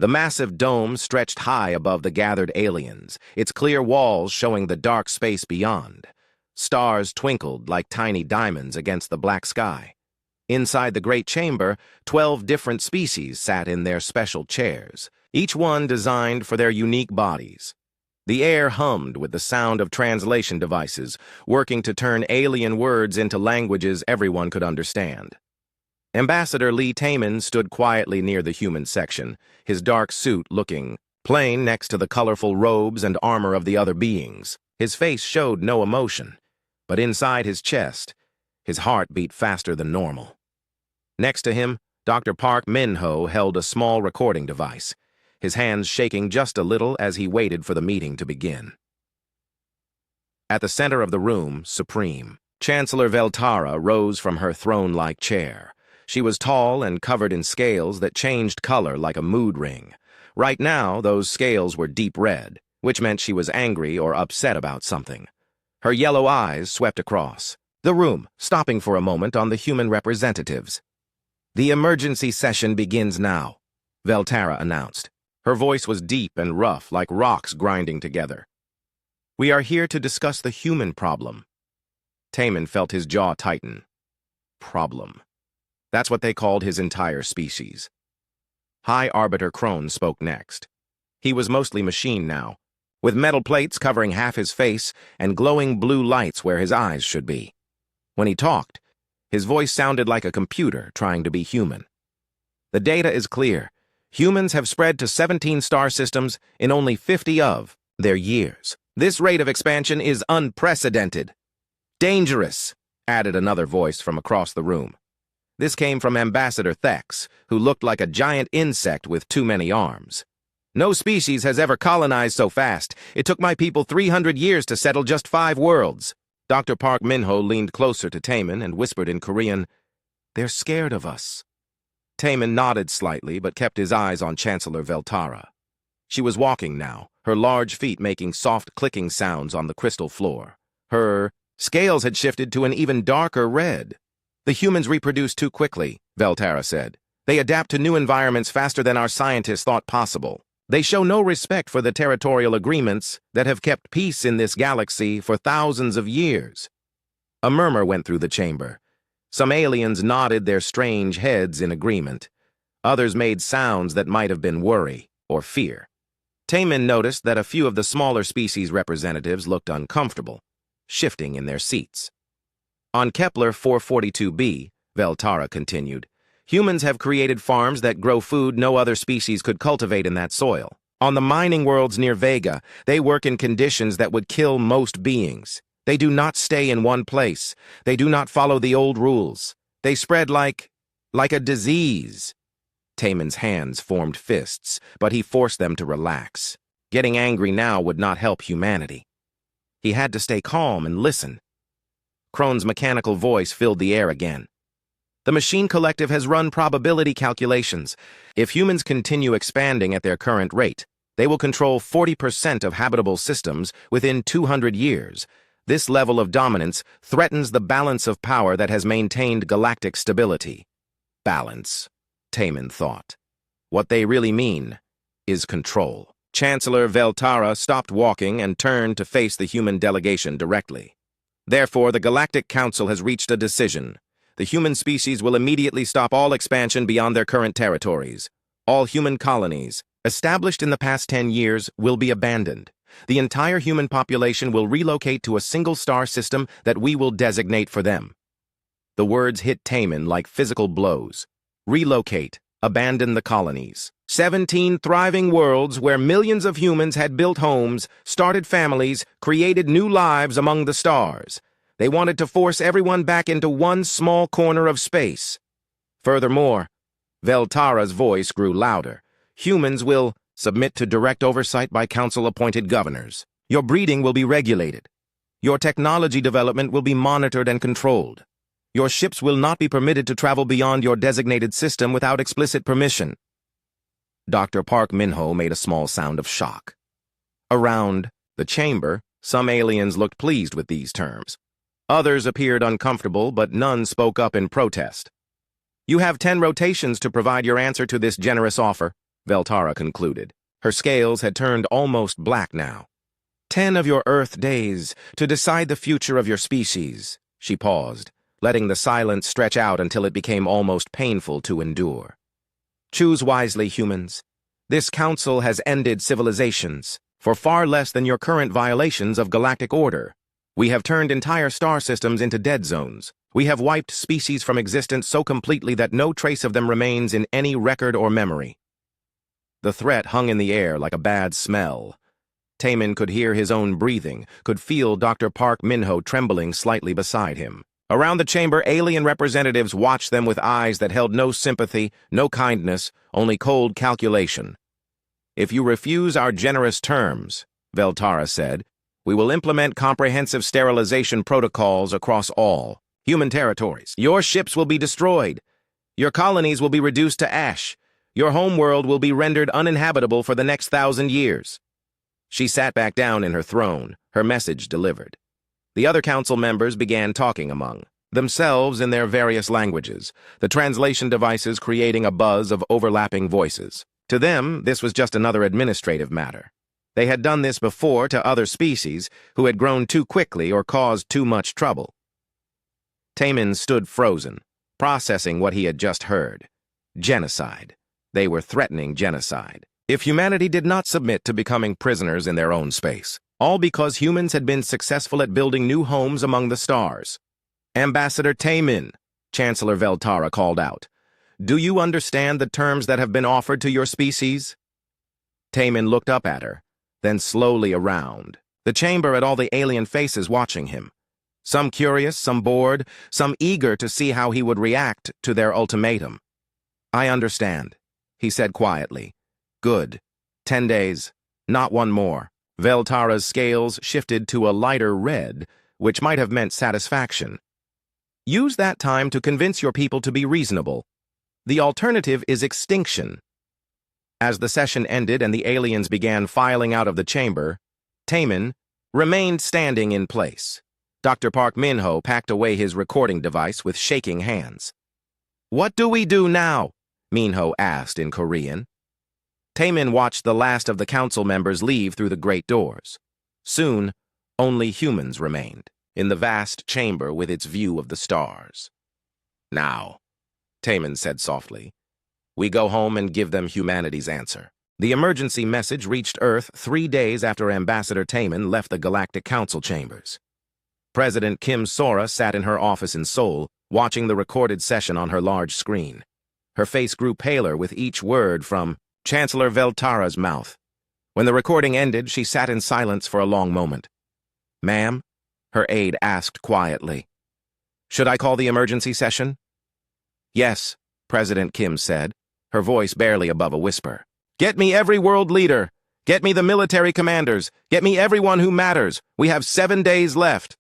The massive dome stretched high above the gathered aliens, its clear walls showing the dark space beyond. Stars twinkled like tiny diamonds against the black sky. Inside the great chamber, 12 different species sat in their special chairs, each one designed for their unique bodies. The air hummed with the sound of translation devices, working to turn alien words into languages everyone could understand. Ambassador Lee Taman stood quietly near the human section, his dark suit looking plain next to the colorful robes and armor of the other beings. His face showed no emotion, but inside his chest, his heart beat faster than normal. Next to him, Dr. Park Min-ho held a small recording device, his hands shaking just a little as he waited for the meeting to begin. At the center of the room, supreme, Chancellor Veltara rose from her throne-like chair. She was tall and covered in scales that changed color like a mood ring. Right now, those scales were deep red, which meant she was angry or upset about something. Her yellow eyes swept across the room, stopping for a moment on the human representatives. "The emergency session begins now," Veltara announced. Her voice was deep and rough, like rocks grinding together. "We are here to discuss the human problem." Taman felt his jaw tighten. Problem. That's what they called his entire species. High Arbiter Krone spoke next. He was mostly machine now, with metal plates covering half his face and glowing blue lights where his eyes should be. When he talked, his voice sounded like a computer trying to be human. "The data is clear. Humans have spread to 17 star systems in only 50 of their years. This rate of expansion is unprecedented." "Dangerous," added another voice from across the room. This came from Ambassador Thex, who looked like a giant insect with too many arms. "No species has ever colonized so fast. It took my people 300 years to settle just 5 worlds. Dr. Park Min-ho leaned closer to Taman and whispered in Korean, "They're scared of us." Taman nodded slightly but kept his eyes on Chancellor Veltara. She was walking now, her large feet making soft clicking sounds on the crystal floor. Her scales had shifted to an even darker red. "The humans reproduce too quickly," Veltara said. "They adapt to new environments faster than our scientists thought possible. They show no respect for the territorial agreements that have kept peace in this galaxy for thousands of years." A murmur went through the chamber. Some aliens nodded their strange heads in agreement. Others made sounds that might have been worry or fear. Taman noticed that a few of the smaller species representatives looked uncomfortable, shifting in their seats. "On Kepler 442b, Veltara continued, humans have created farms that grow food no other species could cultivate in that soil. On the mining worlds near Vega, they work in conditions that would kill most beings. They do not stay in one place. They do not follow the old rules. They spread like a disease." Taman's hands formed fists, but he forced them to relax. Getting angry now would not help humanity. He had to stay calm and listen. Krone's mechanical voice filled the air again. "The Machine Collective has run probability calculations. If humans continue expanding at their current rate, they will control 40% of habitable systems within 200 years. This level of dominance threatens the balance of power that has maintained galactic stability." Balance, Taman thought. What they really mean is control. Chancellor Veltara stopped walking and turned to face the human delegation directly. "Therefore, the Galactic Council has reached a decision. The human species will immediately stop all expansion beyond their current territories. All human colonies, established in the past 10 years, will be abandoned. The entire human population will relocate to a single star system that we will designate for them." The words hit Taman like physical blows. Relocate, abandon the colonies. 17 thriving worlds where millions of humans had built homes, started families, created new lives among the stars. They wanted to force everyone back into one small corner of space. Furthermore, Veltara's voice grew louder. "Humans will submit to direct oversight by council-appointed governors. Your breeding will be regulated. Your technology development will be monitored and controlled. Your ships will not be permitted to travel beyond your designated system without explicit permission." Dr. Park Min-ho made a small sound of shock. Around the chamber, some aliens looked pleased with these terms. Others appeared uncomfortable, but none spoke up in protest. "You have 10 rotations to provide your answer to this generous offer," Veltara concluded. Her scales had turned almost black now. 10 of your Earth days to decide the future of your species. She paused, letting the silence stretch out until it became almost painful to endure. Choose wisely, humans. This council has ended civilizations for far less than your current violations of galactic order. We have turned entire star systems into dead zones. We have wiped species from existence so completely that no trace of them remains in any record or memory. The threat hung in the air like a bad smell. Taemin could hear his own breathing, could feel Dr. Park Min-ho trembling slightly beside him. Around the chamber, alien representatives watched them with eyes that held no sympathy, no kindness, only cold calculation. If you refuse our generous terms, Veltara said, we will implement comprehensive sterilization protocols across all human territories. Your ships will be destroyed. Your colonies will be reduced to ash. Your homeworld will be rendered uninhabitable for the next 1,000 years. She sat back down in her throne, her message delivered. The other council members began talking among themselves in their various languages, the translation devices creating a buzz of overlapping voices. To them, this was just another administrative matter. They had done this before to other species who had grown too quickly or caused too much trouble. Taemin stood frozen, processing what he had just heard. Genocide. They were threatening genocide. If humanity did not submit to becoming prisoners in their own space, all because humans had been successful at building new homes among the stars. Ambassador Taemin, Chancellor Veltara called out, do you understand the terms that have been offered to your species? Taemin looked up at her, then slowly around, the chamber at all the alien faces watching him. Some curious, some bored, some eager to see how he would react to their ultimatum. I understand, he said quietly. Good. 10 days. Not one more. Veltara's scales shifted to a lighter red, which might have meant satisfaction. Use that time to convince your people to be reasonable. The alternative is extinction. As the session ended and the aliens began filing out of the chamber, Taemin remained standing in place. Dr. Park Min-ho packed away his recording device with shaking hands. What do we do now? Min-ho asked in Korean. Taemin watched the last of the council members leave through the great doors. Soon, only humans remained, in the vast chamber with its view of the stars. Now, Taemin said softly, we go home and give them humanity's answer. The emergency message reached Earth 3 days after Ambassador Taemin left the Galactic Council chambers. President Kim Sora sat in her office in Seoul, watching the recorded session on her large screen. Her face grew paler with each word from Chancellor Veltara's mouth. When the recording ended, she sat in silence for a long moment. Ma'am? Her aide asked quietly. Should I call the emergency session? Yes, President Kim said, her voice barely above a whisper. Get me every world leader. Get me the military commanders. Get me everyone who matters. We have 7 days left.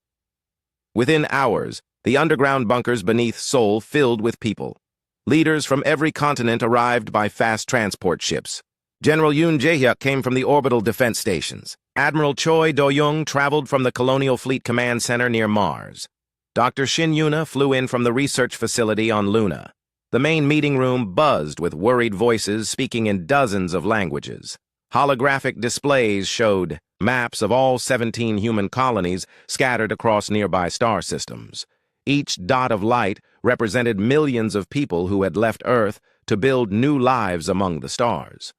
Within hours, the underground bunkers beneath Seoul filled with people. Leaders from every continent arrived by fast transport ships. General Yoon Jae-hyuk came from the orbital defense stations. Admiral Choi Do-young traveled from the Colonial Fleet Command Center near Mars. Dr. Shin Yuna flew in from the research facility on Luna. The main meeting room buzzed with worried voices speaking in dozens of languages. Holographic displays showed maps of all 17 human colonies scattered across nearby star systems. Each dot of light represented millions of people who had left Earth to build new lives among the stars.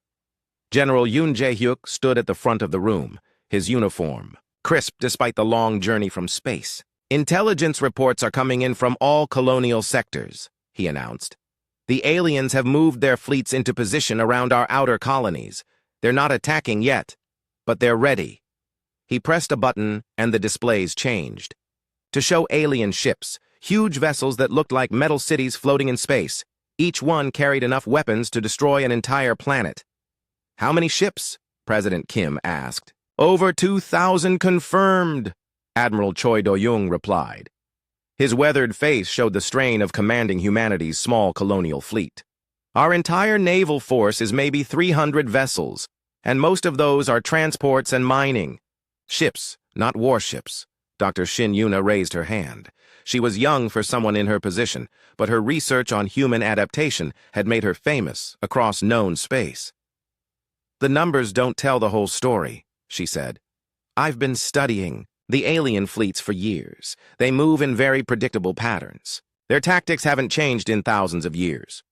General Yoon Jae-hyuk stood at the front of the room, his uniform crisp despite the long journey from space. Intelligence reports are coming in from all colonial sectors, he announced. The aliens have moved their fleets into position around our outer colonies. They're not attacking yet, but they're ready. He pressed a button and the displays changed. To show alien ships, huge vessels that looked like metal cities floating in space. Each one carried enough weapons to destroy an entire planet. How many ships? President Kim asked. Over 2,000 confirmed, Admiral Choi Do-young replied. His weathered face showed the strain of commanding humanity's small colonial fleet. Our entire naval force is maybe 300 vessels, and most of those are transports and mining. Ships, not warships. Dr. Shin Yuna raised her hand. She was young for someone in her position, but her research on human adaptation had made her famous across known space. The numbers don't tell the whole story, she said. I've been studying the alien fleets for years. They move in very predictable patterns. Their tactics haven't changed in thousands of years.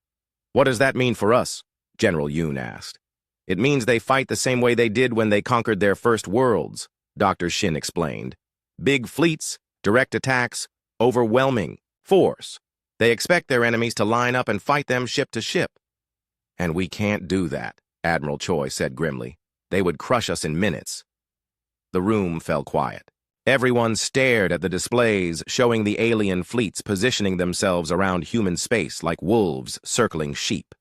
What does that mean for us? General Yoon asked. It means they fight the same way they did when they conquered their first worlds, Dr. Shin explained. Big fleets, direct attacks, overwhelming force. They expect their enemies to line up and fight them ship to ship. And we can't do that, Admiral Choi said grimly. They would crush us in minutes. The room fell quiet. Everyone stared at the displays showing the alien fleets positioning themselves around human space like wolves circling sheep.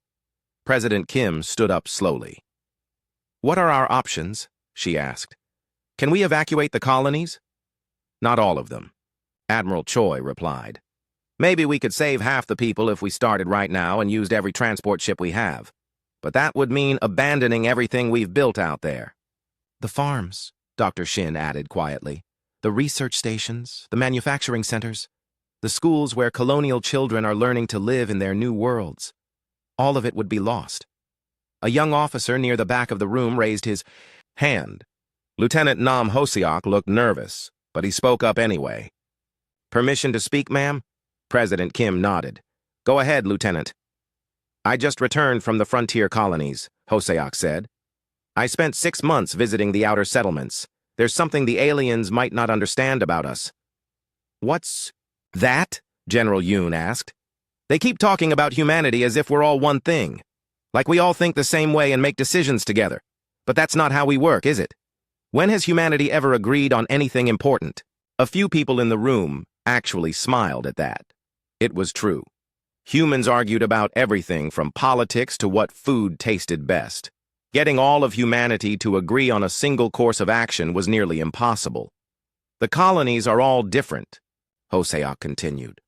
President Kim stood up slowly. What are our options? She asked. Can we evacuate the colonies? Not all of them, Admiral Choi replied. Maybe we could save half the people if we started right now and used every transport ship we have. But that would mean abandoning everything we've built out there. The farms, Dr. Shin added quietly. The research stations, the manufacturing centers, the schools where colonial children are learning to live in their new worlds. All of it would be lost. A young officer near the back of the room raised his hand. Lieutenant Nam Hoseok looked nervous, but he spoke up anyway. Permission to speak, ma'am? President Kim nodded. Go ahead, Lieutenant. I just returned from the frontier colonies, Hoseok said. I spent 6 months visiting the outer settlements. There's something the aliens might not understand about us. What's that? General Yoon asked. They keep talking about humanity as if we're all one thing. Like we all think the same way and make decisions together. But that's not how we work, is it? When has humanity ever agreed on anything important? A few people in the room actually smiled at that. It was true. Humans argued about everything from politics to what food tasted best. Getting all of humanity to agree on a single course of action was nearly impossible. The colonies are all different, Hoseok continued.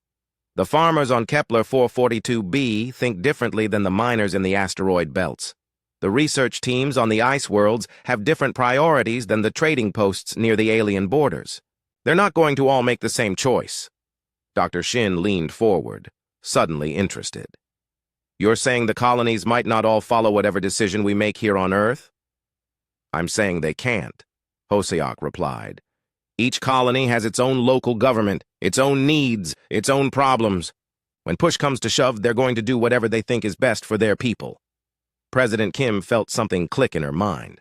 The farmers on Kepler 442b think differently than the miners in the asteroid belts. The research teams on the ice worlds have different priorities than the trading posts near the alien borders. They're not going to all make the same choice. Dr. Shin leaned forward, suddenly interested. You're saying the colonies might not all follow whatever decision we make here on Earth? I'm saying they can't, Hoseok replied. Each colony has its own local government, its own needs, its own problems. When push comes to shove, they're going to do whatever they think is best for their people. President Kim felt something click in her mind,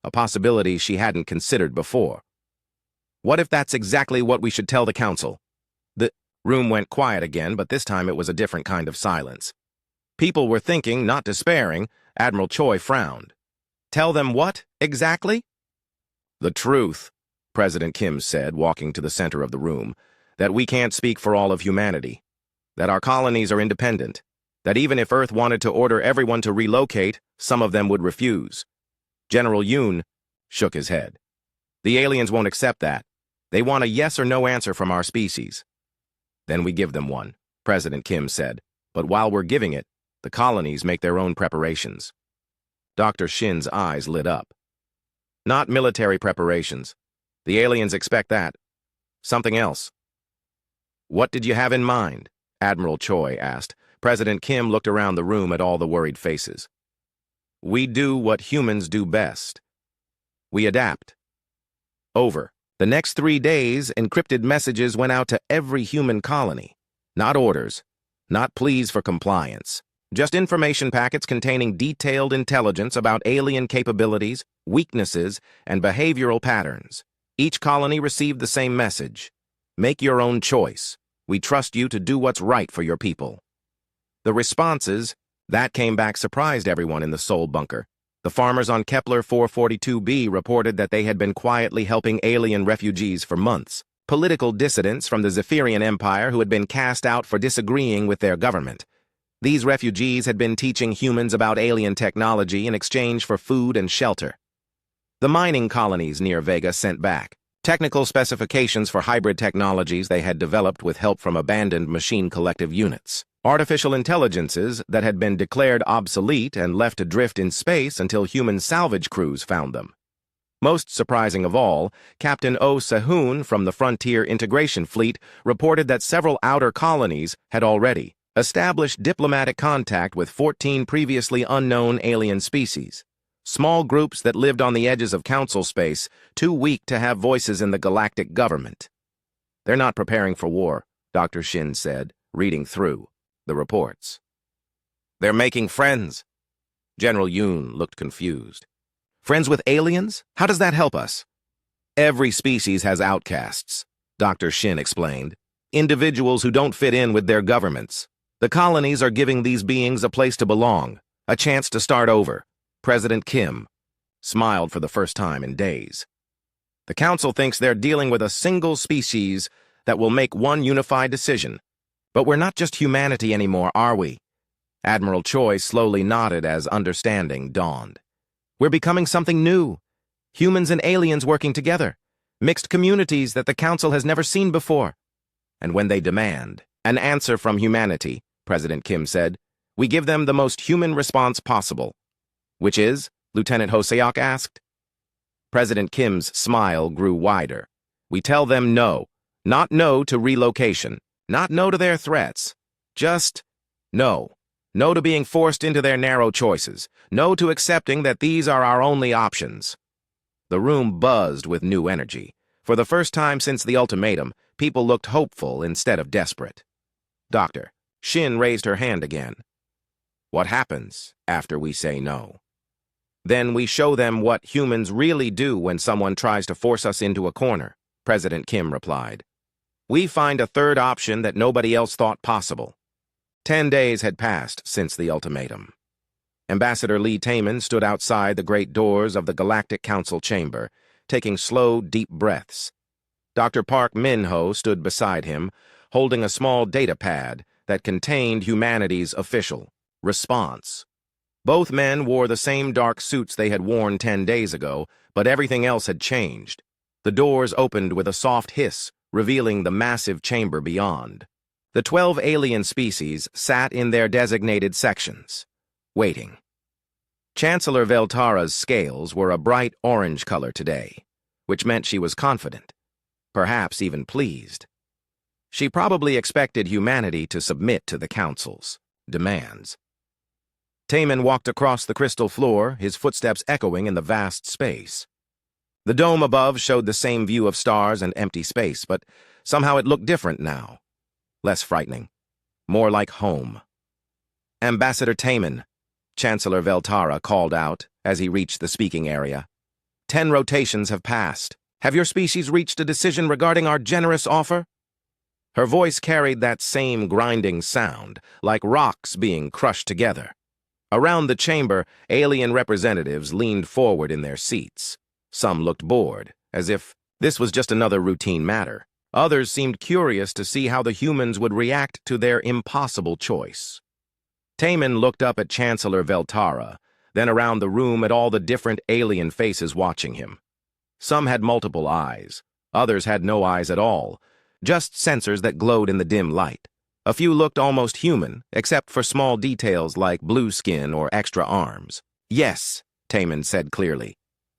a possibility she hadn't considered before. What if that's exactly what we should tell the council? The room went quiet again, but this time it was a different kind of silence. People were thinking, not despairing. Admiral Choi frowned. Tell them what, exactly? The truth, President Kim said, walking to the center of the room, that we can't speak for all of humanity, that our colonies are independent, that even if Earth wanted to order everyone to relocate, some of them would refuse. General Yoon shook his head. The aliens won't accept that. They want a yes or no answer from our species. Then we give them one, President Kim said, but while we're giving it, the colonies make their own preparations. Dr. Shin's eyes lit up. Not military preparations. The aliens expect that. Something else. What did you have in mind? Admiral Choi asked. President Kim looked around the room at all the worried faces. We do what humans do best. We adapt. Over. The next 3 days, encrypted messages went out to every human colony. Not orders. Not pleas for compliance. Just information packets containing detailed intelligence about alien capabilities, weaknesses, and behavioral patterns. Each colony received the same message. Make your own choice. We trust you to do what's right for your people. The responses, that came back surprised everyone in the Soul Bunker. The farmers on Kepler 442b reported that they had been quietly helping alien refugees for months. Political dissidents from the Zephyrian Empire who had been cast out for disagreeing with their government. These refugees had been teaching humans about alien technology in exchange for food and shelter. The mining colonies near Vega sent back technical specifications for hybrid technologies they had developed with help from abandoned machine collective units. Artificial intelligences that had been declared obsolete and left adrift in space until human salvage crews found them. Most surprising of all, Captain Oh Sehun from the Frontier Integration Fleet reported that several outer colonies had already established diplomatic contact with 14 previously unknown alien species. Small groups that lived on the edges of council space, too weak to have voices in the galactic government. They're not preparing for war, Dr. Shin said, reading through the reports. They're making friends. General Yoon looked confused. Friends with aliens? How does that help us? Every species has outcasts, Dr. Shin explained. Individuals who don't fit in with their governments. The colonies are giving these beings a place to belong, a chance to start over. President Kim smiled for the first time in days. The council thinks they're dealing with a single species that will make one unified decision. But we're not just humanity anymore, are we? Admiral Choi slowly nodded as understanding dawned. We're becoming something new. Humans and aliens working together. Mixed communities that the council has never seen before. And when they demand an answer from humanity, President Kim said, we give them the most human response possible. Which is? Lieutenant Hoseok asked. President Kim's smile grew wider. We tell them no. Not no to relocation. Not no to their threats. Just no. No to being forced into their narrow choices. No to accepting that these are our only options. The room buzzed with new energy. For the first time since the ultimatum, people looked hopeful instead of desperate. Dr. Shin raised her hand again. What happens after we say no? Then we show them what humans really do when someone tries to force us into a corner, President Kim replied. We find a third option that nobody else thought possible. 10 days had passed since the ultimatum. Ambassador Lee Taman stood outside the great doors of the Galactic Council chamber, taking slow, deep breaths. Dr. Park Min-ho stood beside him, holding a small data pad that contained humanity's official response. Both men wore the same dark suits they had worn 10 days ago, but everything else had changed. The doors opened with a soft hiss, revealing the massive chamber beyond. The 12 alien species sat in their designated sections, waiting. Chancellor Veltara's scales were a bright orange color today, which meant she was confident, perhaps even pleased. She probably expected humanity to submit to the Council's demands. Taman walked across the crystal floor, his footsteps echoing in the vast space. The dome above showed the same view of stars and empty space, but somehow it looked different now. Less frightening. More like home. Ambassador Taman, Chancellor Veltara called out as he reached the speaking area. 10 rotations have passed. Have your species reached a decision regarding our generous offer? Her voice carried that same grinding sound, like rocks being crushed together. Around the chamber, alien representatives leaned forward in their seats. Some looked bored, as if this was just another routine matter. Others seemed curious to see how the humans would react to their impossible choice. Taman looked up at Chancellor Veltara, then around the room at all the different alien faces watching him. Some had multiple eyes. Others had no eyes at all, just sensors that glowed in the dim light. A few looked almost human, except for small details like blue skin or extra arms. Yes, Taman said clearly.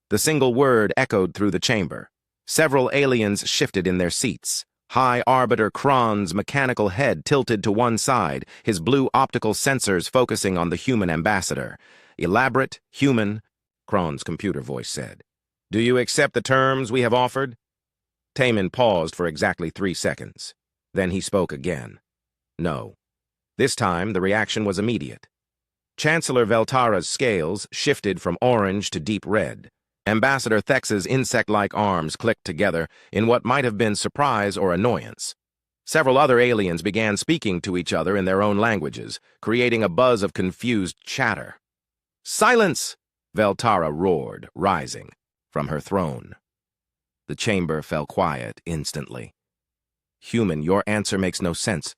The single word echoed through the chamber. Several aliens shifted in their seats. High Arbiter Kron's mechanical head tilted to one side, his blue optical sensors focusing on the human ambassador. Elaborate, human, Kron's computer voice said. Do you accept the terms we have offered? Taman paused for exactly 3 seconds. Then he spoke again. No. This time, the reaction was immediate. Chancellor Veltara's scales shifted from orange to deep red. Ambassador Thex's insect-like arms clicked together in what might have been surprise or annoyance. Several other aliens began speaking to each other in their own languages, creating a buzz of confused chatter. Silence! Veltara roared, rising from her throne. The chamber fell quiet instantly. Human, your answer makes no sense.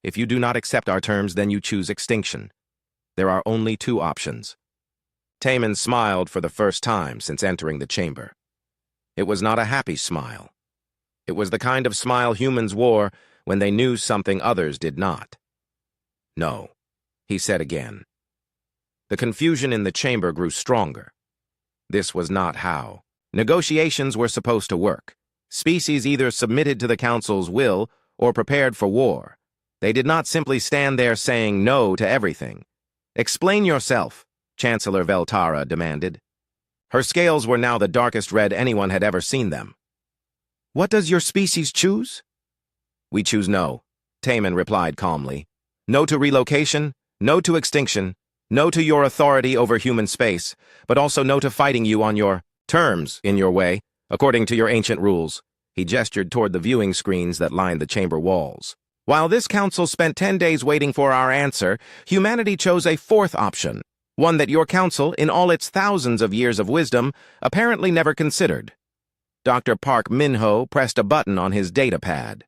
If you do not accept our terms, then you choose extinction. There are only 2 options. Taman smiled for the first time since entering the chamber. It was not a happy smile. It was the kind of smile humans wore when they knew something others did not. No, he said again. The confusion in the chamber grew stronger. This was not how negotiations were supposed to work. Species either submitted to the Council's will or prepared for war. They did not simply stand there saying no to everything. Explain yourself, Chancellor Veltara demanded. Her scales were now the darkest red anyone had ever seen them. "What does your species choose?" "We choose no," Taman replied calmly. "No to relocation, no to extinction, no to your authority over human space, but also no to fighting you on your terms in your way, according to your ancient rules." He gestured toward the viewing screens that lined the chamber walls. "While this council spent 10 days waiting for our answer, humanity chose a fourth option, one that your council, in all its thousands of years of wisdom, apparently never considered." Dr. Park Min-ho pressed a button on his data pad.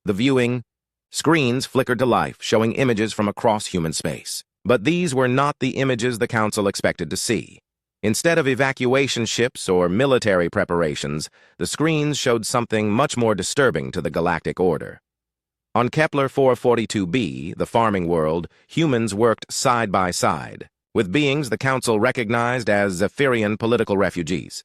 The viewing screens flickered to life, showing images from across human space. But these were not the images the council expected to see. Instead of evacuation ships or military preparations, the screens showed something much more disturbing to the galactic order. On Kepler 442b, the farming world, humans worked side by side, with beings the council recognized as Zephyrian political refugees.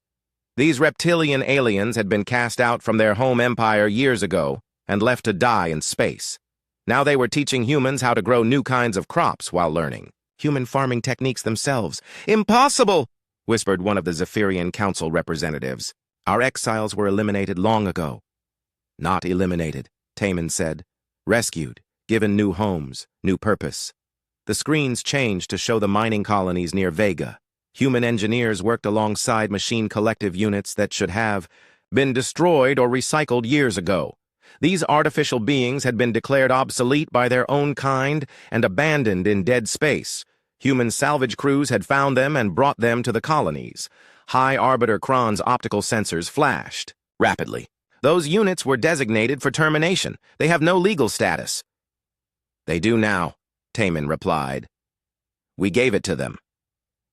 These reptilian aliens had been cast out from their home empire years ago and left to die in space. Now they were teaching humans how to grow new kinds of crops while learning human farming techniques themselves. "Impossible!" whispered one of the Zephyrian Council representatives. "Our exiles were eliminated long ago." "Not eliminated," Taman said. "Rescued, given new homes, new purpose." The screens changed to show the mining colonies near Vega. Human engineers worked alongside machine collective units that should have been destroyed or recycled years ago. These artificial beings had been declared obsolete by their own kind and abandoned in dead space. Human salvage crews had found them and brought them to the colonies. High Arbiter Kron's optical sensors flashed rapidly. "Those units were designated for termination. They have no legal status." "They do now," Taman replied. "We gave it to them."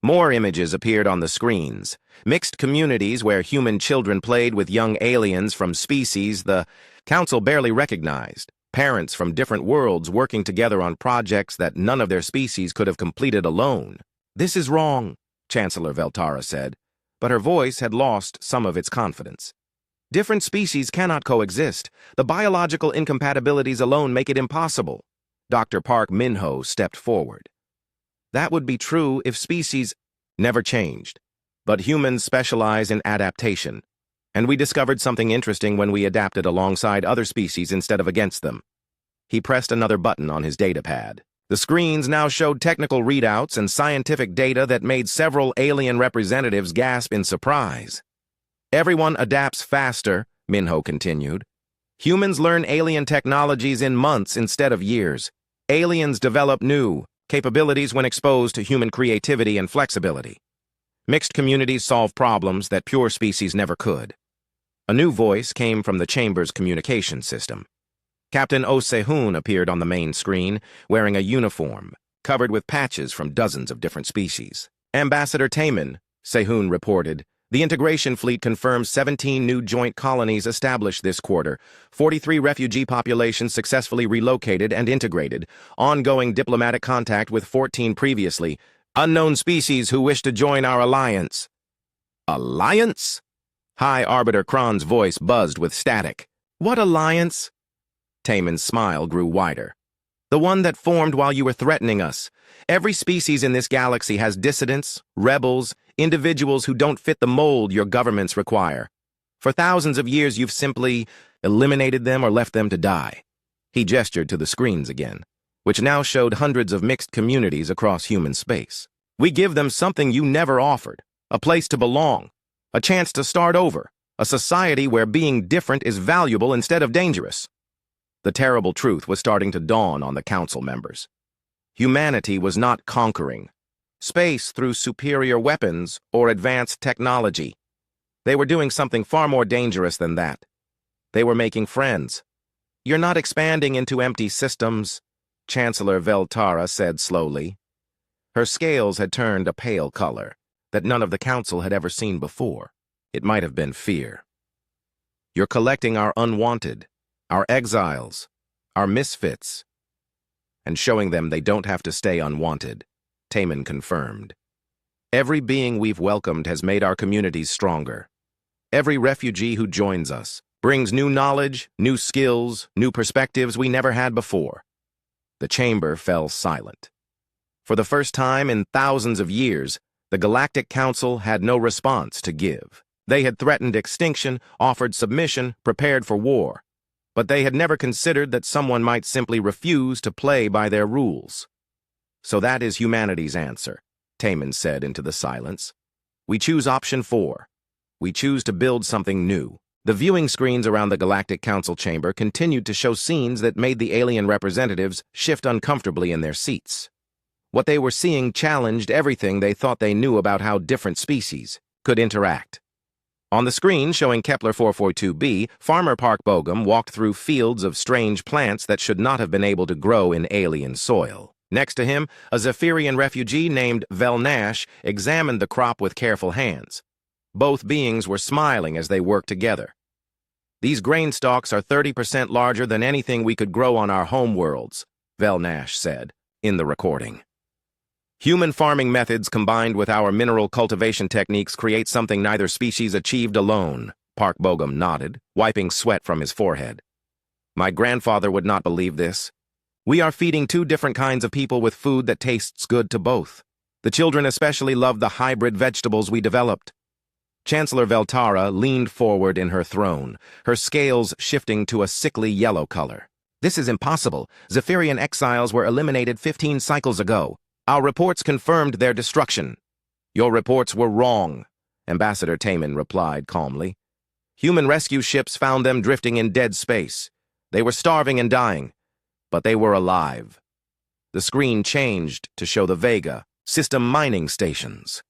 More images appeared on the screens. Mixed communities where human children played with young aliens from species the council barely recognized. Parents from different worlds working together on projects that none of their species could have completed alone. "This is wrong," Chancellor Veltara said, but her voice had lost some of its confidence. "Different species cannot coexist. The biological incompatibilities alone make it impossible." Dr. Park Min-ho stepped forward. "That would be true if species never changed. But humans specialize in adaptation. And we discovered something interesting when we adapted alongside other species instead of against them." He pressed another button on his data pad. The screens now showed technical readouts and scientific data that made several alien representatives gasp in surprise. "Everyone adapts faster," Min-ho continued. "Humans learn alien technologies in months instead of years. Aliens develop new capabilities when exposed to human creativity and flexibility. Mixed communities solve problems that pure species never could." A new voice came from the chamber's communication system. Captain Oh Se-hoon appeared on the main screen, wearing a uniform, covered with patches from dozens of different species. "Ambassador Taman," Se-hoon reported, "the integration fleet confirms 17 new joint colonies established this quarter, 43 refugee populations successfully relocated and integrated, ongoing diplomatic contact with 14 previously unknown species who wish to join our alliance." "Alliance?" High Arbiter Kron's voice buzzed with static. "What alliance?" Taman's smile grew wider. "The one that formed while you were threatening us. Every species in this galaxy has dissidents, rebels, individuals who don't fit the mold your governments require. For thousands of years, you've simply eliminated them or left them to die." He gestured to the screens again, which now showed hundreds of mixed communities across human space. "We give them something you never offered, a place to belong, a chance to start over, a society where being different is valuable instead of dangerous." The terrible truth was starting to dawn on the council members. Humanity was not conquering space through superior weapons or advanced technology. They were doing something far more dangerous than that. They were making friends. "You're not expanding into empty systems," Chancellor Veltara said slowly. Her scales had turned a pale color that none of the council had ever seen before. It might have been fear. "You're collecting our unwanted, our exiles, our misfits, and showing them they don't have to stay unwanted," Taman confirmed. "Every being we've welcomed has made our communities stronger. Every refugee who joins us brings new knowledge, new skills, new perspectives we never had before." The chamber fell silent. For the first time in thousands of years, The Galactic Council had no response to give. They had threatened extinction, offered submission, prepared for war. But they had never considered that someone might simply refuse to play by their rules. "So that is humanity's answer," Taman said into the silence. "We choose option 4. We choose to build something new." The viewing screens around the Galactic Council chamber continued to show scenes that made the alien representatives shift uncomfortably in their seats. What they were seeing challenged everything they thought they knew about how different species could interact. On the screen showing Kepler 442b, Farmer Park Bogum walked through fields of strange plants that should not have been able to grow in alien soil. Next to him, a Zephyrian refugee named Vel Nash examined the crop with careful hands. Both beings were smiling as they worked together. "These grain stalks are 30% larger than anything we could grow on our home worlds," Vel Nash said in the recording. "Human farming methods combined with our mineral cultivation techniques create something neither species achieved alone," Park Bogum nodded, wiping sweat from his forehead. "My grandfather would not believe this. We are feeding 2 different kinds of people with food that tastes good to both. The children especially love the hybrid vegetables we developed." Chancellor Veltara leaned forward in her throne, her scales shifting to a sickly yellow color. "This is impossible. Zephyrian exiles were eliminated 15 cycles ago. Our reports confirmed their destruction." "Your reports were wrong," Ambassador Taman replied calmly. "Human rescue ships found them drifting in dead space. They were starving and dying, but they were alive." The screen changed to show the Vega system mining stations.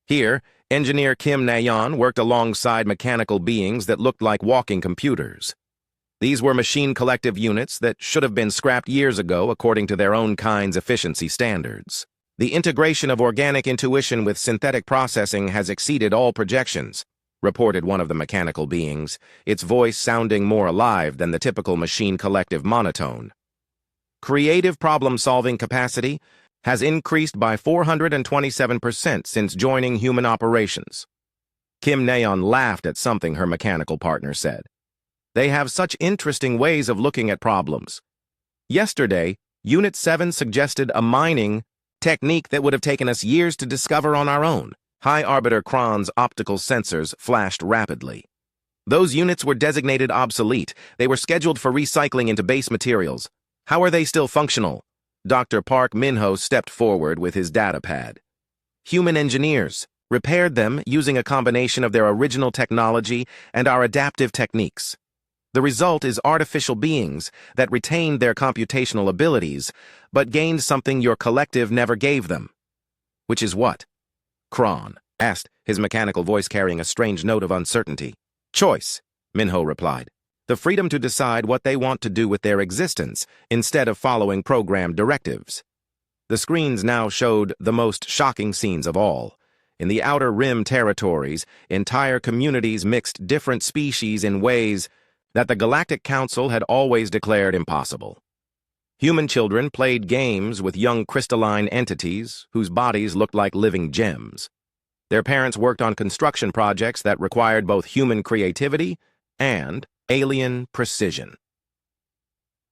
Here, Engineer Kim Nayon worked alongside mechanical beings that looked like walking computers. These were machine collective units that should have been scrapped years ago according to their own kind's efficiency standards. "The integration of organic intuition with synthetic processing has exceeded all projections," reported one of the mechanical beings, its voice sounding more alive than the typical machine collective monotone. "Creative problem-solving capacity has increased by 427% since joining human operations." Kim Nayon laughed at something her mechanical partner said. "They have such interesting ways of looking at problems. Yesterday, Unit 7 suggested a mining technique that would have taken us years to discover on our own." High Arbiter Kron's optical sensors flashed rapidly. "Those units were designated obsolete. They were scheduled for recycling into base materials. How are they still functional?" Dr. Park Minho stepped forward with his data pad. "Human engineers repaired them using a combination of their original technology and our adaptive techniques. The result is artificial beings that retained their computational abilities, but gained something your collective never gave them." "Which is what?" Kron asked, his mechanical voice carrying a strange note of uncertainty. "Choice," Minho replied. "The freedom to decide what they want to do with their existence, instead of following programmed directives." The screens now showed the most shocking scenes of all. In the Outer Rim territories, entire communities mixed different species in ways that the Galactic Council had always declared impossible. Human children played games with young crystalline entities whose bodies looked like living gems. Their parents worked on construction projects that required both human creativity and alien precision.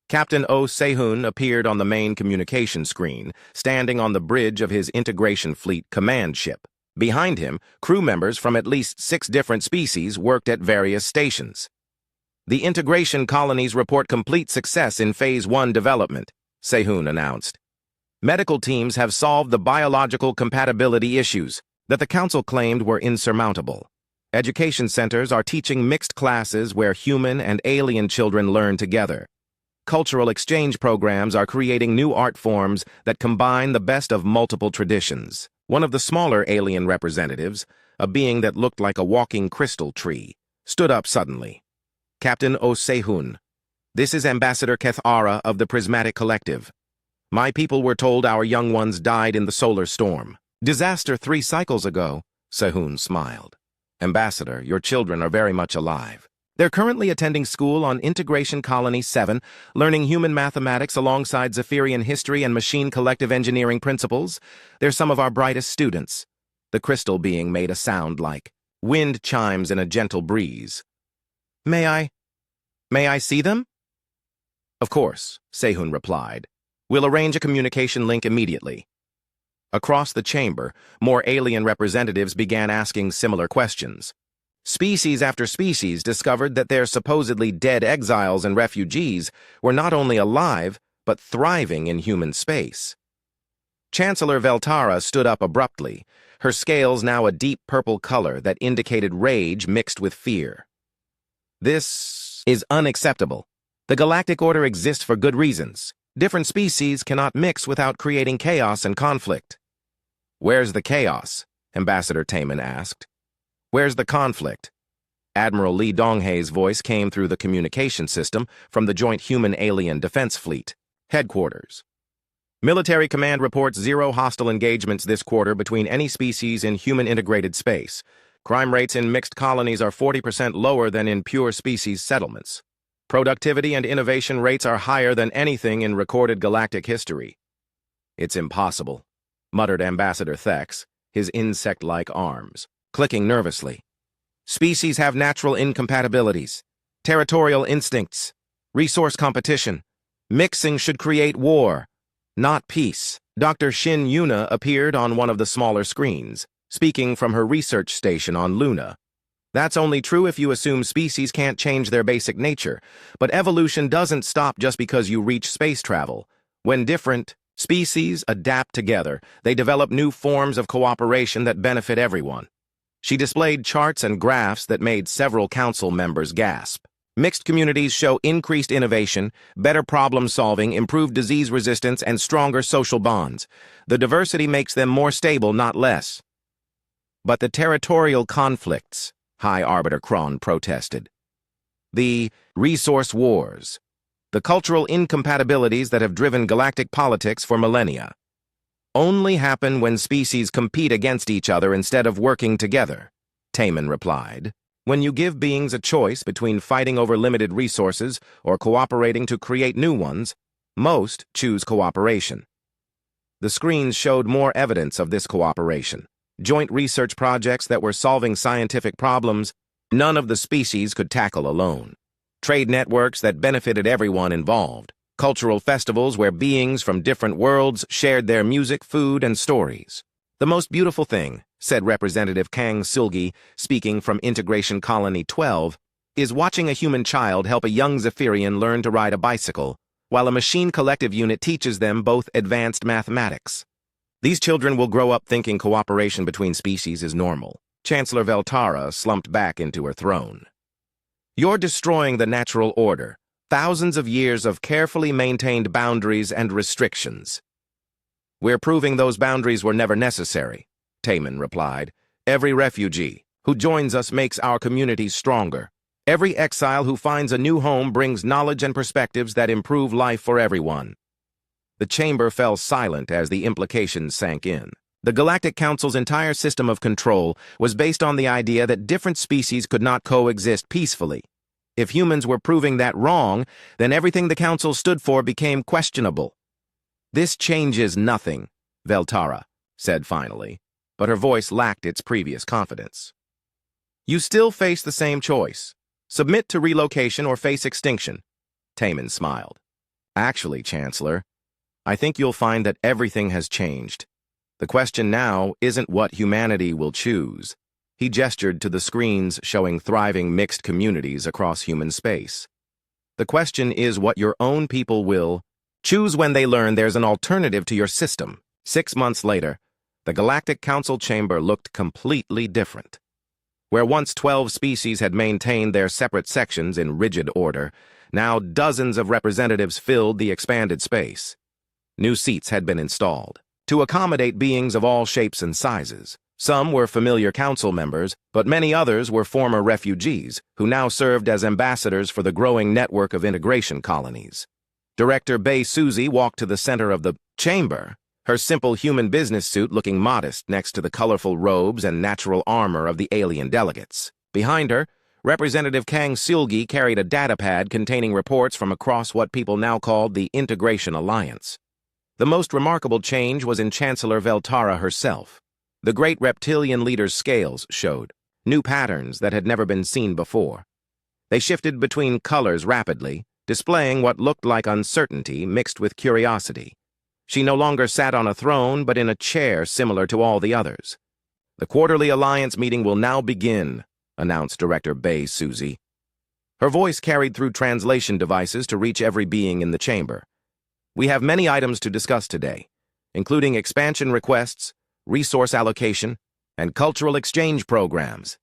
Captain O. Sehun appeared on the main communication screen, standing on the bridge of his Integration Fleet command ship. Behind him, crew members from at least 6 different species worked at various stations. "The integration colonies report complete success in Phase 1 development," Sehun announced. "Medical teams have solved the biological compatibility issues that the Council claimed were insurmountable. Education centers are teaching mixed classes where human and alien children learn together. Cultural exchange programs are creating new art forms that combine the best of multiple traditions." One of the smaller alien representatives, a being that looked like a walking crystal tree, stood up suddenly. "Captain O. Sehun, this is Ambassador Kethara of the Prismatic Collective. My people were told our young ones died in the solar storm. Disaster 3 cycles ago," Sehun smiled. "Ambassador, your children are very much alive. They're currently attending school on Integration Colony 7, learning human mathematics alongside Zephyrian history and machine collective engineering principles. They're some of our brightest students." The crystal being made a sound like wind chimes in a gentle breeze. May I see them?" "Of course," Sehun replied. "We'll arrange a communication link immediately." Across the chamber, more alien representatives began asking similar questions. Species after species discovered that their supposedly dead exiles and refugees were not only alive, but thriving in human space. Chancellor Veltara stood up abruptly, her scales now a deep purple color that indicated rage mixed with fear. This is unacceptable. The Galactic Order exists for good reasons. Different species cannot mix without creating chaos and conflict. Where's the chaos? Ambassador Taman asked. Where's the conflict? Admiral Lee Donghei's voice came through the communication system from the Joint Human-Alien Defense Fleet, headquarters. Military Command reports 0 hostile engagements this quarter between any species in human-integrated space. Crime rates in mixed colonies are 40% lower than in pure species settlements. Productivity and innovation rates are higher than anything in recorded galactic history. It's impossible, muttered Ambassador Thex, his insect-like arms, clicking nervously. Species have natural incompatibilities, territorial instincts, resource competition. Mixing should create war, not peace. Dr. Shin Yuna appeared on one of the smaller screens, speaking from her research station on Luna. That's only true if you assume species can't change their basic nature, but evolution doesn't stop just because you reach space travel. When different species adapt together, they develop new forms of cooperation that benefit everyone. She displayed charts and graphs that made several council members gasp. Mixed communities show increased innovation, better problem-solving, improved disease resistance, and stronger social bonds. The diversity makes them more stable, not less. But the territorial conflicts, High Arbiter Kron protested. The resource wars, the cultural incompatibilities that have driven galactic politics for millennia, only happen when species compete against each other instead of working together, Taman replied. When you give beings a choice between fighting over limited resources or cooperating to create new ones, most choose cooperation. The screens showed more evidence of this cooperation. Joint research projects that were solving scientific problems none of the species could tackle alone. Trade networks that benefited everyone involved. Cultural festivals where beings from different worlds shared their music, food, and stories. The most beautiful thing, said Representative Kang Silgi, speaking from Integration Colony 12, is watching a human child help a young Zephyrian learn to ride a bicycle, while a machine collective unit teaches them both advanced mathematics. These children will grow up thinking cooperation between species is normal. Chancellor Veltara slumped back into her throne. You're destroying the natural order, thousands of years of carefully maintained boundaries and restrictions. We're proving those boundaries were never necessary, Taman replied. Every refugee who joins us makes our communities stronger. Every exile who finds a new home brings knowledge and perspectives that improve life for everyone. The chamber fell silent as the implications sank in. The Galactic Council's entire system of control was based on the idea that different species could not coexist peacefully. If humans were proving that wrong, then everything the Council stood for became questionable. This changes nothing, Veltara said finally, but her voice lacked its previous confidence. You still face the same choice. Submit to relocation or face extinction. Taman smiled. Actually, Chancellor, I think you'll find that everything has changed. The question now isn't what humanity will choose. He gestured to the screens showing thriving mixed communities across human space. The question is what your own people will choose when they learn there's an alternative to your system. 6 months later, the Galactic Council chamber looked completely different. Where once 12 species had maintained their separate sections in rigid order, now dozens of representatives filled the expanded space. New seats had been installed to accommodate beings of all shapes and sizes. Some were familiar council members, but many others were former refugees who now served as ambassadors for the growing network of integration colonies. Director Bei Suzy walked to the center of the chamber, her simple human business suit looking modest next to the colorful robes and natural armor of the alien delegates. Behind her, Representative Kang Silgi carried a datapad containing reports from across what people now called the Integration Alliance. The most remarkable change was in Chancellor Veltara herself. The great reptilian leader's scales showed new patterns that had never been seen before. They shifted between colors rapidly, displaying what looked like uncertainty mixed with curiosity. She no longer sat on a throne, but in a chair similar to all the others. "The quarterly alliance meeting will now begin," announced Director Bay Susie. Her voice carried through translation devices to reach every being in the chamber. "We have many items to discuss today, including expansion requests, resource allocation, and cultural exchange programs."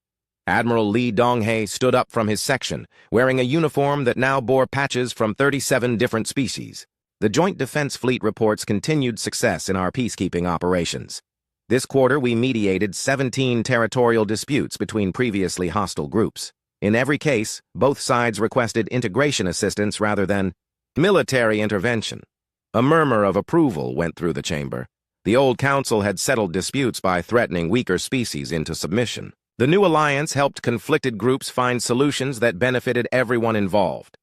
Admiral Lee Donghae stood up from his section, wearing a uniform that now bore patches from 37 different species. "The Joint Defense Fleet reports continued success in our peacekeeping operations. This quarter, we mediated 17 territorial disputes between previously hostile groups. In every case, both sides requested integration assistance rather than military intervention." A murmur of approval went through the chamber. The old council had settled disputes by threatening weaker species into submission. The new alliance helped conflicted groups find solutions that benefited everyone involved.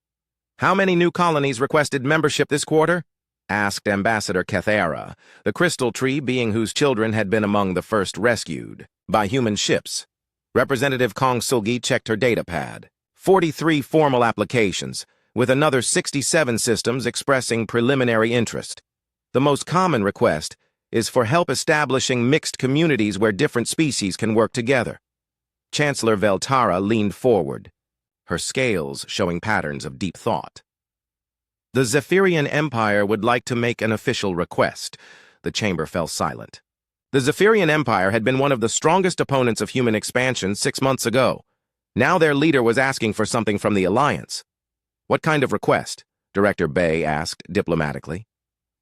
"How many new colonies requested membership this quarter?" asked Ambassador Kethera, the crystal tree being whose children had been among the first rescued by human ships. Representative Kong Sulgi checked her data pad. 43 formal applications, with another 67 systems expressing preliminary interest. The most common request is for help establishing mixed communities where different species can work together. Chancellor Veltara leaned forward, her scales showing patterns of deep thought. "The Zephyrian Empire would like to make an official request." The chamber fell silent. The Zephyrian Empire had been one of the strongest opponents of human expansion 6 months ago. Now their leader was asking for something from the Alliance. "What kind of request?" Director Bay asked diplomatically.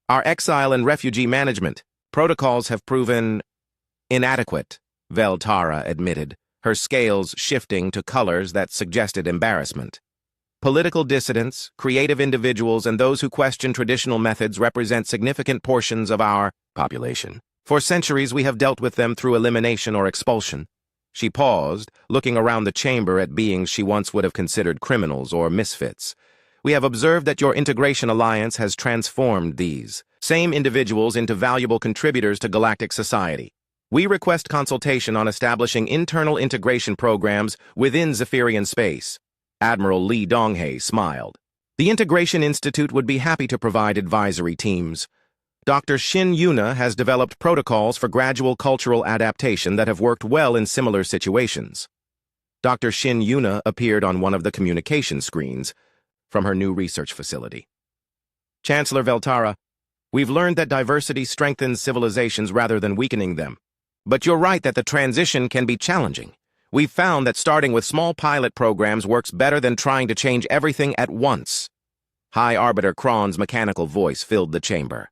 "Our exile and refugee management protocols have proven inadequate," Veltara admitted, her scales shifting to colors that suggested embarrassment. "Political dissidents, creative individuals, and those who question traditional methods represent significant portions of our population. For centuries, we have dealt with them through elimination or expulsion." She paused, looking around the chamber at beings she once would have considered criminals or misfits. "We have observed that your integration alliance has transformed these same individuals into valuable contributors to galactic society. We request consultation on establishing internal integration programs within Zephyrian space." Admiral Lee Donghae smiled. "The Integration Institute would be happy to provide advisory teams. Dr. Shin Yuna has developed protocols for gradual cultural adaptation that have worked well in similar situations." Dr. Shin Yuna appeared on one of the communication screens from her new research facility. "Chancellor Veltara, we've learned that diversity strengthens civilizations rather than weakening them. But you're right that the transition can be challenging. We've found that starting with small pilot programs works better than trying to change everything at once." High Arbiter Kron's mechanical voice filled the chamber.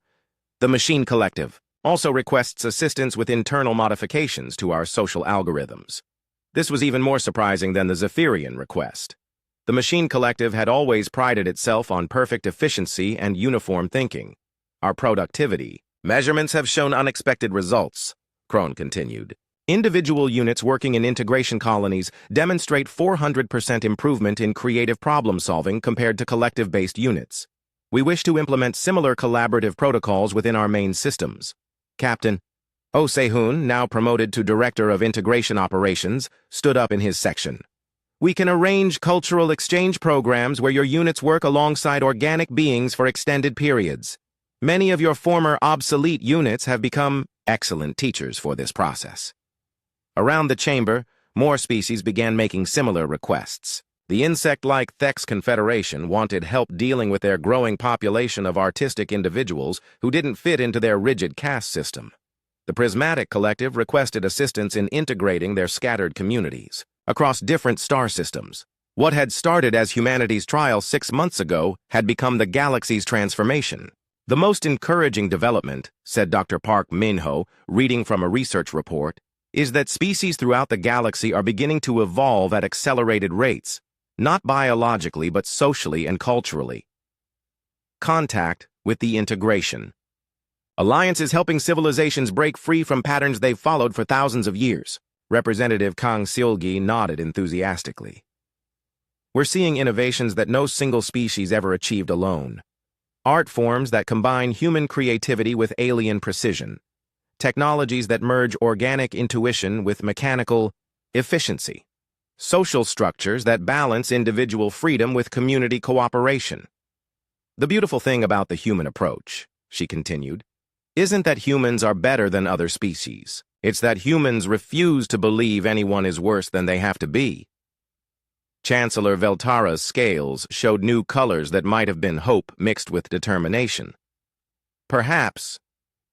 "The Machine Collective also requests assistance with internal modifications to our social algorithms." This was even more surprising than the Zephyrian request. The Machine Collective had always prided itself on perfect efficiency and uniform thinking. "Our productivity measurements have shown unexpected results," Kron continued. "Individual units working in integration colonies demonstrate 400% improvement in creative problem-solving compared to collective-based units. We wish to implement similar collaborative protocols within our main systems." Captain Oh Se-hoon, now promoted to Director of Integration Operations, stood up in his section. "We can arrange cultural exchange programs where your units work alongside organic beings for extended periods. Many of your former obsolete units have become excellent teachers for this process." Around the chamber, more species began making similar requests. The insect-like Thex Confederation wanted help dealing with their growing population of artistic individuals who didn't fit into their rigid caste system. The Prismatic Collective requested assistance in integrating their scattered communities across different star systems. What had started as humanity's trial 6 months ago had become the galaxy's transformation. "The most encouraging development," said Dr. Park Min-ho, reading from a research report, "is that species throughout the galaxy are beginning to evolve at accelerated rates, not biologically but socially and culturally." Contact with the integration. "Alliance is helping civilizations break free from patterns they've followed for thousands of years." Representative Kang Seolgi nodded enthusiastically. "We're seeing innovations that no single species ever achieved alone. Art forms that combine human creativity with alien precision. Technologies that merge organic intuition with mechanical efficiency. Social structures that balance individual freedom with community cooperation. The beautiful thing about the human approach," she continued, isn't that humans are better than other species. It's that humans refuse to believe anyone is worse than they have to be. Chancellor Veltara's scales showed new colors that might have been hope mixed with determination. Perhaps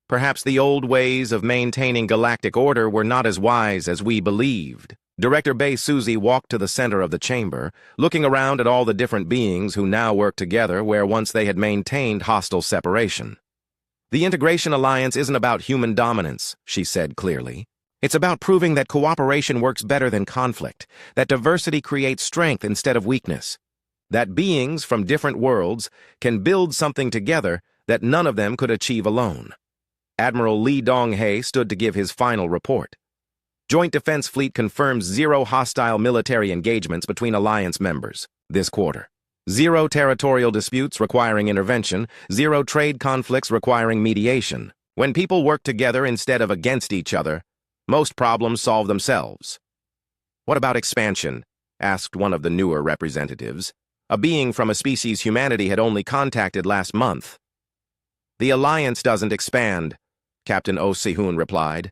the old ways of maintaining galactic order were not as wise as we believed. Director Bay Suzy walked to the center of the chamber, looking around at all the different beings who now worked together where once they had maintained hostile separation. The Integration Alliance isn't about human dominance, she said clearly. It's about proving that cooperation works better than conflict, that diversity creates strength instead of weakness, that beings from different worlds can build something together that none of them could achieve alone. Admiral Lee Dong-hae stood to give his final report. Joint Defense Fleet confirms 0 hostile military engagements between Alliance members this quarter. 0 territorial disputes requiring intervention, 0 trade conflicts requiring mediation. When people work together instead of against each other, most problems solve themselves. What about expansion? Asked one of the newer representatives. A being from a species humanity had only contacted last month. The Alliance doesn't expand, Captain Oh Si-hoon replied.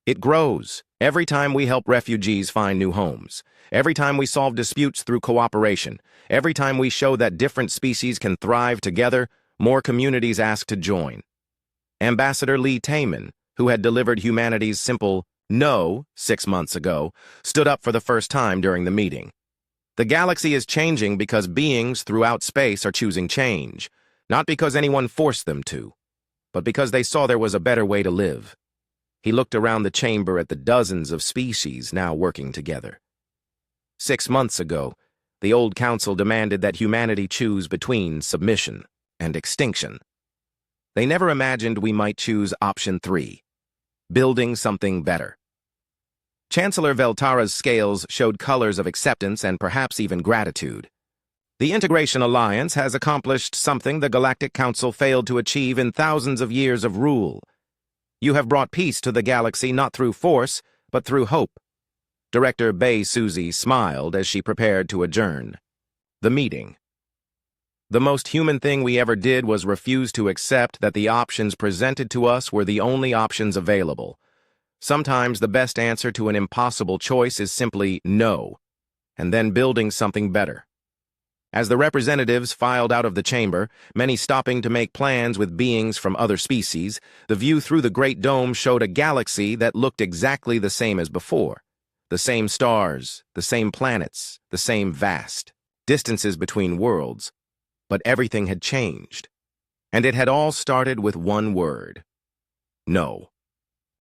It grows. Every time we help refugees find new homes, every time we solve disputes through cooperation, every time we show that different species can thrive together, more communities ask to join. Ambassador Lee Taemin, who had delivered humanity's simple no 6 months ago, stood up for the first time during the meeting. The galaxy is changing because beings throughout space are choosing change, not because anyone forced them to, but because they saw there was a better way to live. He looked around the chamber at the dozens of species now working together. 6 months ago, the old council demanded that humanity choose between submission and extinction. They never imagined we might choose option 3, building something better. Chancellor Veltara's scales showed colors of acceptance and perhaps even gratitude. The Integration Alliance has accomplished something the Galactic Council failed to achieve in thousands of years of rule. You have brought peace to the galaxy not through force, but through hope. Director Bay Suzy smiled as she prepared to adjourn the meeting. The most human thing we ever did was refuse to accept that the options presented to us were the only options available. Sometimes the best answer to an impossible choice is simply no, and then building something better. As the representatives filed out of the chamber, many stopping to make plans with beings from other species, the view through the Great Dome showed a galaxy that looked exactly the same as before. The same stars, the same planets, the same vast distances between worlds. But everything had changed. And it had all started with one word: no.